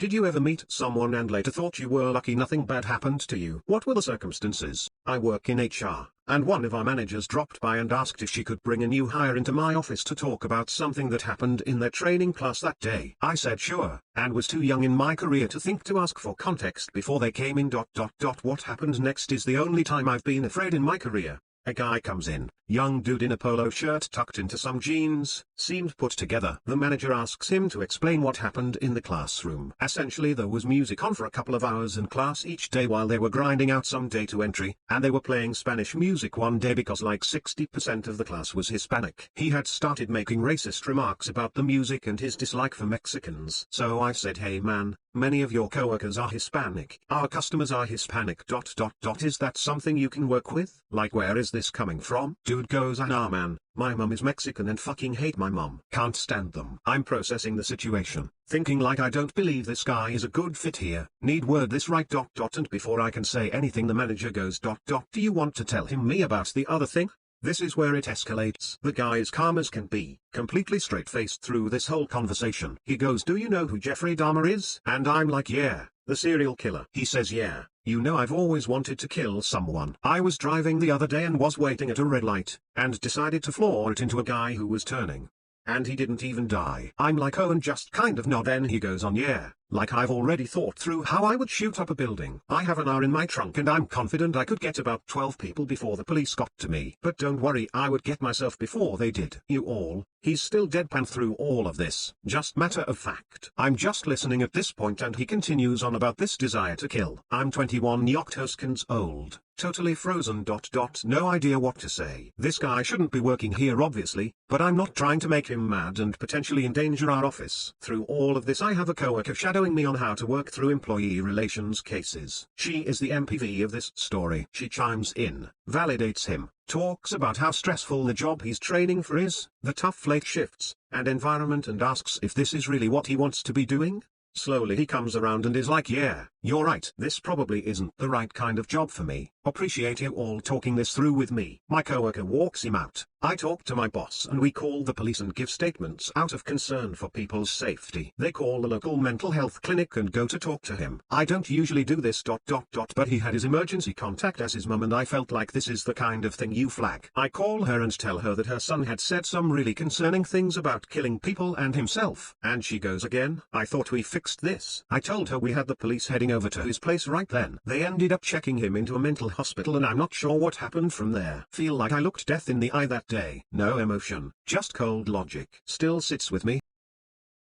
Did you ever meet someone and later thought you were lucky nothing bad happened to you? What were the circumstances? I work in HR, and one of our managers dropped by and asked if she could bring a new hire into my office to talk about something that happened in their training class that day. I said sure, and was too young in my career to think to ask for context before they came in. What happened next is the only time I've been afraid in my career. A guy comes in, young dude in a polo shirt tucked into some jeans, seemed put together. The manager asks him to explain what happened in the classroom. Essentially there was music on for a couple of hours in class each day while they were grinding out some data entry, and they were playing Spanish music one day because like 60% of the class was Hispanic. He had started making racist remarks about the music and his dislike for Mexicans. So I said, hey man, many of your coworkers are Hispanic. Our customers are Hispanic. Is that something you can work with? Like where is this coming from? Dude goes, nah man, my mum is Mexican and fucking hate my mum. Can't stand them. I'm processing the situation, thinking like I don't believe this guy is a good fit here. Need word this right. And before I can say anything the manager goes, do you want to tell him me about the other thing? This is where it escalates. The guy's calm as can be, completely straight-faced through this whole conversation. He goes, do you know who Jeffrey Dahmer is? And I'm like, yeah, the serial killer. He says, yeah, you know I've always wanted to kill someone. I was driving the other day and was waiting at a red light, and decided to floor it into a guy who was turning. And he didn't even die. I'm like, oh, and just kind of nod. Then he goes on, yeah, like I've already thought through how I would shoot up a building. I have an hour in my trunk and I'm confident I could get about 12 people before the police got to me. But don't worry, I would get myself before they did. You all. He's still deadpan through all of this. Just matter of fact. I'm just listening at this point and he continues on about this desire to kill. I'm 21 seconds old. Totally frozen. No idea what to say. This guy shouldn't be working here obviously, but I'm not trying to make him mad and potentially endanger our office. Through all of this I have a coworker shadowing me on how to work through employee relations cases. She is the MPV of this story. She chimes in, validates him, talks about how stressful the job he's training for is, the tough late shifts, and environment, and asks if this is really what he wants to be doing. Slowly he comes around and is like, yeah, you're right. This probably isn't the right kind of job for me. Appreciate you all talking this through with me. My coworker walks him out. I talk to my boss and we call the police and give statements out of concern for people's safety. They call the local mental health clinic and go to talk to him. I don't usually do this. But he had his emergency contact as his mum and I felt like this is the kind of thing you flag. I call her and tell her that her son had said some really concerning things about killing people and himself. And she goes, again, I thought we fixed this. I told her we had the police heading over to his place right then. They ended up checking him into a mental hospital and I'm not sure what happened from there. Feel like I looked death in the eye that day. No emotion, just cold logic. Still sits with me.